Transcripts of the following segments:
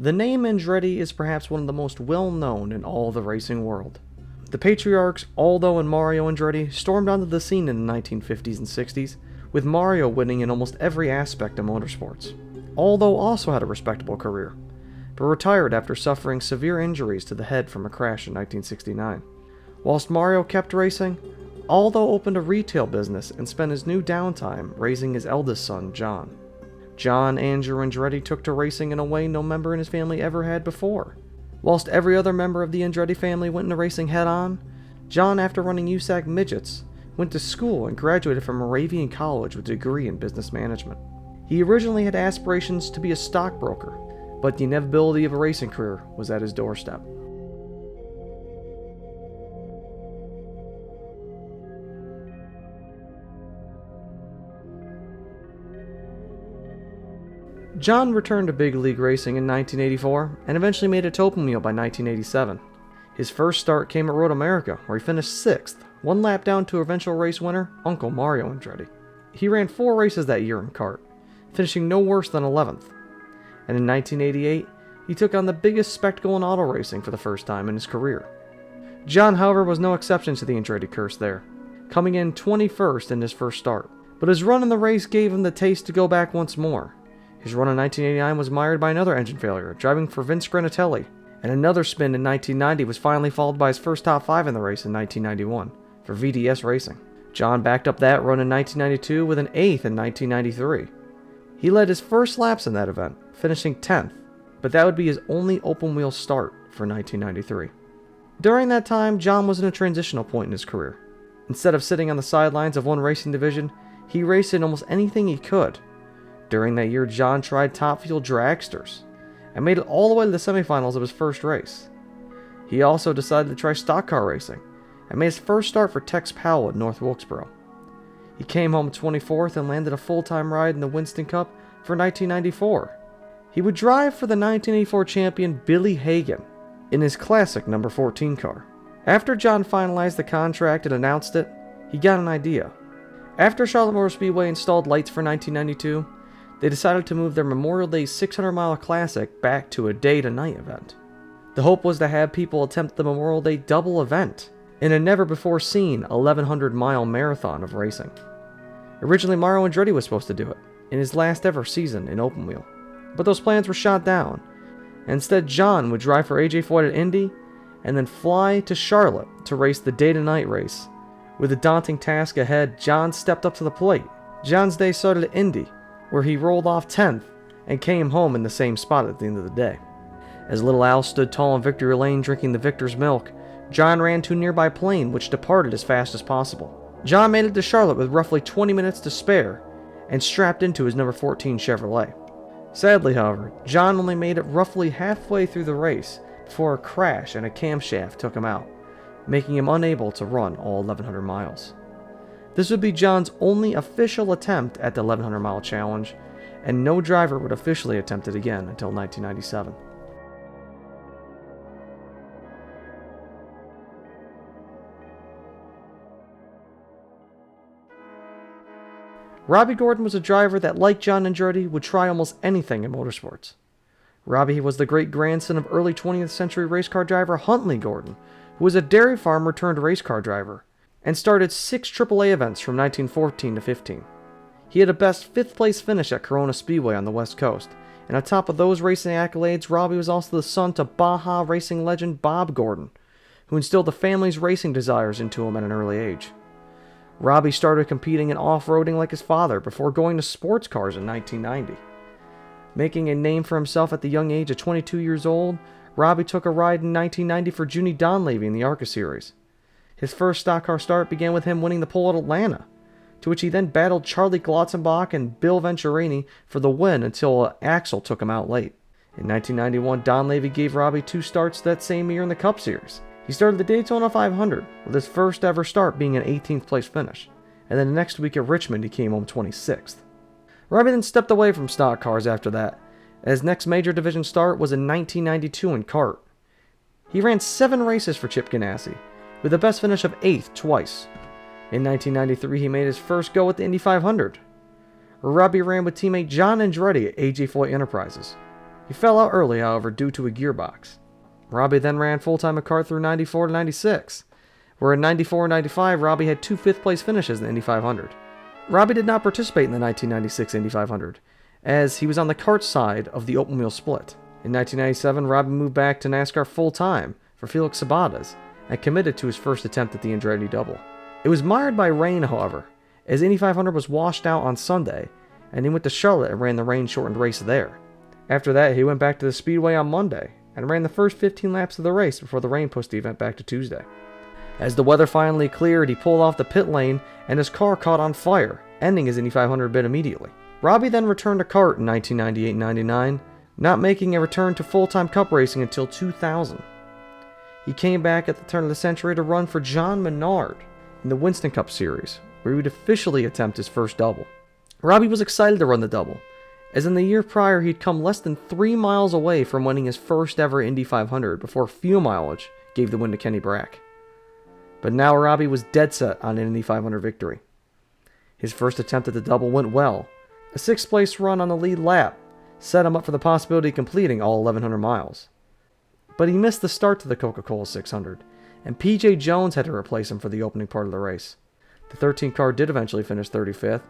The name Andretti is perhaps one of the most well-known in all the racing world. The patriarchs Aldo and Mario Andretti stormed onto the scene in the 1950s and 60s, with Mario winning in almost every aspect of motorsports. Aldo also had a respectable career, but retired after suffering severe injuries to the head from a crash in 1969. Whilst Mario kept racing, Aldo opened a retail business and spent his new downtime raising his eldest son, John. John Andrew Andretti took to racing in a way no member in his family ever had before. Whilst every other member of the Andretti family went into racing head-on, John, after running USAC midgets, went to school and graduated from Moravian College with a degree in business management. He originally had aspirations to be a stockbroker, but the inevitability of a racing career was at his doorstep. John returned to big league racing in 1984 and eventually made it to open wheel by 1987. His first start came at Road America, where he finished 6th, one lap down to eventual race winner, Uncle Mario Andretti. He ran 4 races that year in kart, finishing no worse than 11th. And in 1988, he took on the biggest spectacle in auto racing for the first time in his career. John, however, was no exception to the Andretti curse there, coming in 21st in his first start. But his run in the race gave him the taste to go back once more. His run in 1989 was mired by another engine failure, driving for Vince Granatelli, and another spin in 1990 was finally followed by his first top 5 in the race in 1991, for VDS Racing. John backed up that run in 1992 with an 8th in 1993. He led his first laps in that event, finishing 10th, but that would be his only open-wheel start for 1993. During that time, John was in a transitional point in his career. Instead of sitting on the sidelines of one racing division, he raced in almost anything he could. During that year, John tried top fuel dragsters and made it all the way to the semifinals of his first race. He also decided to try stock car racing and made his first start for Tex Powell at North Wilkesboro. He came home 24th and landed a full-time ride in the Winston Cup for 1994. He would drive for the 1984 champion Billy Hagan in his classic number 14 car. After John finalized the contract and announced it, he got an idea. After Charlotte Motor Speedway installed lights for 1992, they decided to move their Memorial Day 600-mile classic back to a day-to-night event. The hope was to have people attempt the Memorial Day Double event in a never-before-seen 1,100-mile marathon of racing. Originally, Mario Andretti was supposed to do it in his last ever season in open wheel, but those plans were shot down. Instead, John would drive for AJ Foyt at Indy and then fly to Charlotte to race the day-to-night race. With a daunting task ahead, John stepped up to the plate. John's day started at Indy, where he rolled off 10th and came home in the same spot at the end of the day. As little Al stood tall in victory lane drinking the victor's milk, John ran to a nearby plane which departed as fast as possible. John made it to Charlotte with roughly 20 minutes to spare and strapped into his number 14 Chevrolet. Sadly, however, John only made it roughly halfway through the race before a crash and a camshaft took him out, making him unable to run all 1,100 miles. This would be John's only official attempt at the 1,100-mile challenge, and no driver would officially attempt it again until 1997. Robbie Gordon was a driver that, like John Andretti, would try almost anything in motorsports. Robbie was the great-grandson of early 20th century race car driver Huntley Gordon, who was a dairy farmer turned race car driver, and started 6 AAA events from 1914 to 15. He had a best 5th place finish at Corona Speedway on the West Coast, and on top of those racing accolades, Robbie was also the son to Baja racing legend Bob Gordon, who instilled the family's racing desires into him at an early age. Robbie started competing in off-roading like his father before going to sports cars in 1990. Making a name for himself at the young age of 22 years old, Robbie took a ride in 1990 for Junie Donlavey in the ARCA Series. His first stock car start began with him winning the pole at Atlanta, to which he then battled Charlie Glotzenbach and Bill Venturini for the win until Axel took him out late. In 1991, Donlavey gave Robbie 2 starts that same year in the Cup Series. He started the Daytona 500, with his first ever start being an 18th place finish, and then the next week at Richmond he came home 26th. Robbie then stepped away from stock cars after that, and his next major division start was in 1992 in kart. He ran 7 races for Chip Ganassi, with a best finish of 8th twice. In 1993, he made his first go at the Indy 500. Robbie ran with teammate John Andretti at AJ Foyt Enterprises. He fell out early, however, due to a gearbox. Robbie then ran full-time a car through 94 to 96, where in 94 and 95, Robbie had 2 fifth-place finishes in the Indy 500. Robbie did not participate in the 1996 Indy 500, as he was on the kart side of the open wheel split. In 1997, Robbie moved back to NASCAR full-time for Felix Sabates and committed to his first attempt at the Andretti Double. It was mired by rain, however, as Indy 500 was washed out on Sunday, and he went to Charlotte and ran the rain-shortened race there. After that, he went back to the Speedway on Monday and ran the first 15 laps of the race before the rain pushed the event back to Tuesday. As the weather finally cleared, he pulled off the pit lane and his car caught on fire, ending his Indy 500 bid immediately. Robbie then returned to kart in 1998 and 99, not making a return to full-time cup racing until 2000. He came back at the turn of the century to run for John Menard in the Winston Cup Series, where he would officially attempt his first double. Robbie was excited to run the double, as in the year prior he'd come less than 3 miles away from winning his first ever Indy 500 before fuel mileage gave the win to Kenny Brack. But now Robbie was dead set on an Indy 500 victory. His first attempt at the double went well. A 6th place run on the lead lap set him up for the possibility of completing all 1,100 miles. But he missed the start to the Coca-Cola 600, and P.J. Jones had to replace him for the opening part of the race. The 13 car did eventually finish 35th,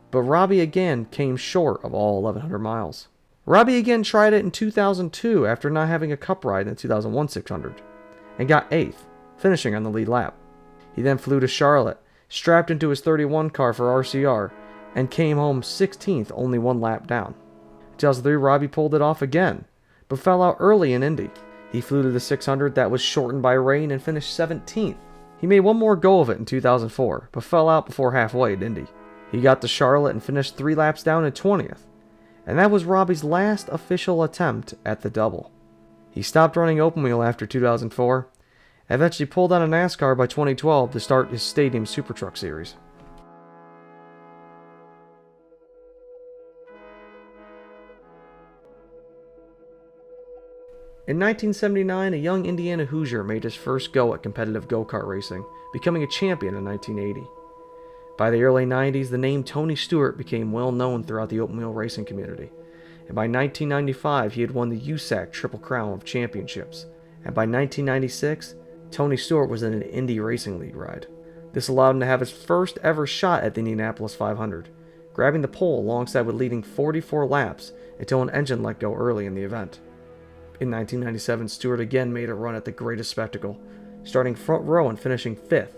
but Robbie again came short of all 1,100 miles. Robbie again tried it in 2002 after not having a cup ride in the 2001 600, and got 8th, finishing on the lead lap. He then flew to Charlotte, strapped into his 31 car for RCR, and came home 16th, only 1 lap down. In 2003, Robbie pulled it off again, but fell out early in Indy. He flew to the 600 that was shortened by rain and finished 17th. He made one more go of it in 2004, but fell out before halfway at Indy. He got to Charlotte and finished 3 laps down at 20th, and that was Robbie's last official attempt at the double. He stopped running open wheel after 2004, and eventually pulled out of NASCAR by 2012 to start his Stadium Super Truck Series. In 1979, a young Indiana Hoosier made his first go at competitive go-kart racing, becoming a champion in 1980. By the early 90s, the name Tony Stewart became well known throughout the open wheel racing community, and by 1995 he had won the USAC Triple Crown of Championships, and by 1996, Tony Stewart was in an Indy Racing League ride. This allowed him to have his first ever shot at the Indianapolis 500, grabbing the pole alongside with leading 44 laps until an engine let go early in the event. In 1997, Stewart again made a run at the greatest spectacle, starting front row and finishing 5th.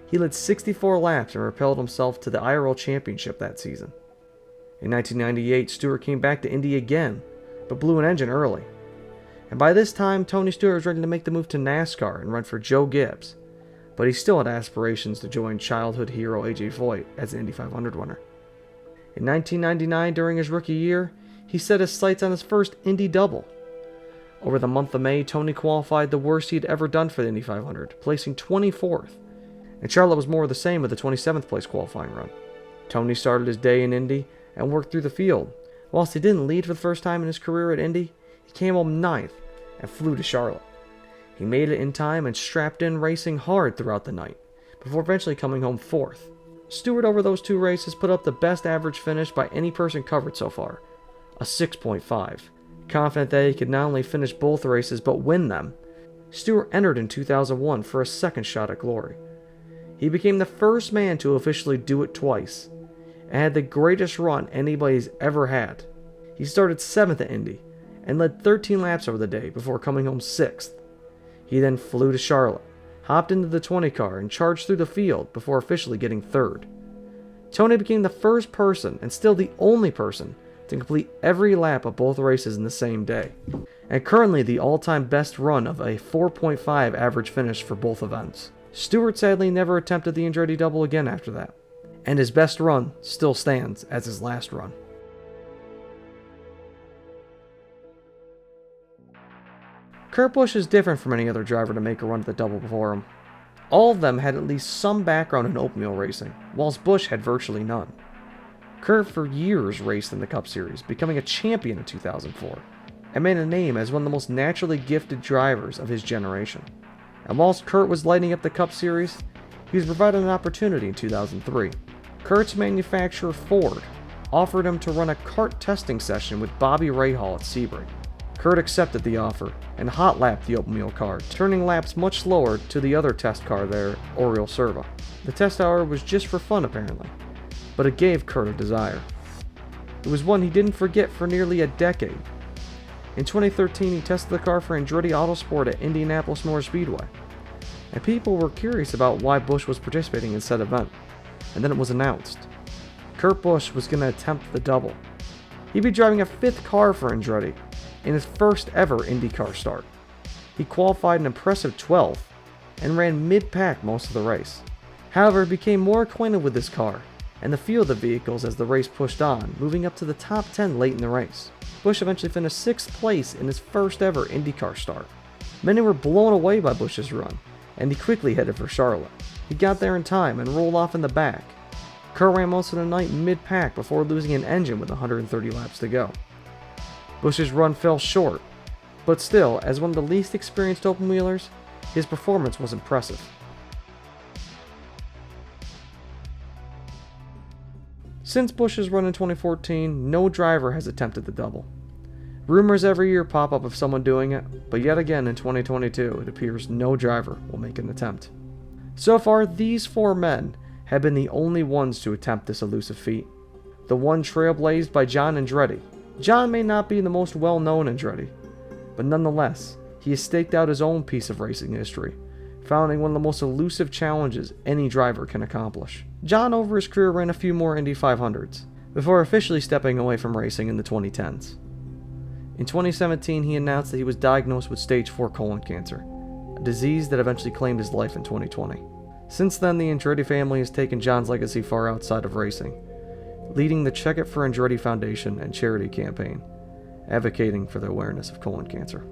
He led 64 laps and propelled himself to the IRL Championship that season. In 1998, Stewart came back to Indy again, but blew an engine early. And by this time, Tony Stewart was ready to make the move to NASCAR and run for Joe Gibbs, but he still had aspirations to join childhood hero A.J. Foyt as the Indy 500 winner. In 1999, during his rookie year, he set his sights on his first Indy Double. Over the month of May, Tony qualified the worst he'd ever done for the Indy 500, placing 24th. And Charlotte was more of the same with a 27th place qualifying run. Tony started his day in Indy and worked through the field. Whilst he didn't lead for the first time in his career at Indy, he came home 9th and flew to Charlotte. He made it in time and strapped in racing hard throughout the night, before eventually coming home 4th. Stewart over those 2 races put up the best average finish by any person covered so far, a 6.5. Confident that he could not only finish both races but win them, Stewart entered in 2001 for a second shot at glory. He became the first man to officially do it twice, and had the greatest run anybody's ever had. He started 7th at Indy, and led 13 laps over the day before coming home 6th. He then flew to Charlotte, hopped into the 20 car, and charged through the field before officially getting 3rd. Tony became the first person, and still the only person, to complete every lap of both races in the same day, and currently the all-time best run of a 4.5 average finish for both events. Stewart sadly never attempted the Andretti Double again after that, and his best run still stands as his last run. Kurt Busch is different from any other driver to make a run at the double before him. All of them had at least some background in open wheel racing, whilst Busch had virtually none. Kurt for years raced in the Cup Series, becoming a champion in 2004, and made a name as one of the most naturally gifted drivers of his generation. And whilst Kurt was lighting up the Cup Series, he was provided an opportunity in 2003. Kurt's manufacturer Ford offered him to run a kart testing session with Bobby Rahal at Sebring. Kurt accepted the offer and hot-lapped the open-wheel car, turning laps much slower to the other test car there, Oriole Serva. The test, however, was just for fun apparently, but it gave Kurt a desire. It was one he didn't forget for nearly a decade. In 2013, he tested the car for Andretti Autosport at Indianapolis Motor Speedway, and people were curious about why Busch was participating in said event, and then it was announced. Kurt Busch was going to attempt the double. He'd be driving a 5th car for Andretti in his first ever IndyCar start. He qualified an impressive 12th and ran mid-pack most of the race. However, he became more acquainted with this car and the field of vehicles as the race pushed on, moving up to the top 10 late in the race. Busch eventually finished 6th place in his first ever IndyCar start. Many were blown away by Busch's run, and he quickly headed for Charlotte. He got there in time and rolled off in the back. Kurt ran most of the night mid-pack before losing an engine with 130 laps to go. Busch's run fell short, but still, as one of the least experienced open-wheelers, his performance was impressive. Since Busch's run in 2014, no driver has attempted the double. Rumors every year pop up of someone doing it, but yet again in 2022, it appears no driver will make an attempt. So far, these 4 men have been the only ones to attempt this elusive feat. The one trailblazed by John Andretti. John may not be the most well-known Andretti, but nonetheless, he has staked out his own piece of racing history, founding one of the most elusive challenges any driver can accomplish. John over his career ran a few more Indy 500s, before officially stepping away from racing in the 2010s. In 2017, he announced that he was diagnosed with stage 4 colon cancer, a disease that eventually claimed his life in 2020. Since then, the Andretti family has taken John's legacy far outside of racing, leading the Check It for Andretti Foundation and charity campaign, advocating for the awareness of colon cancer.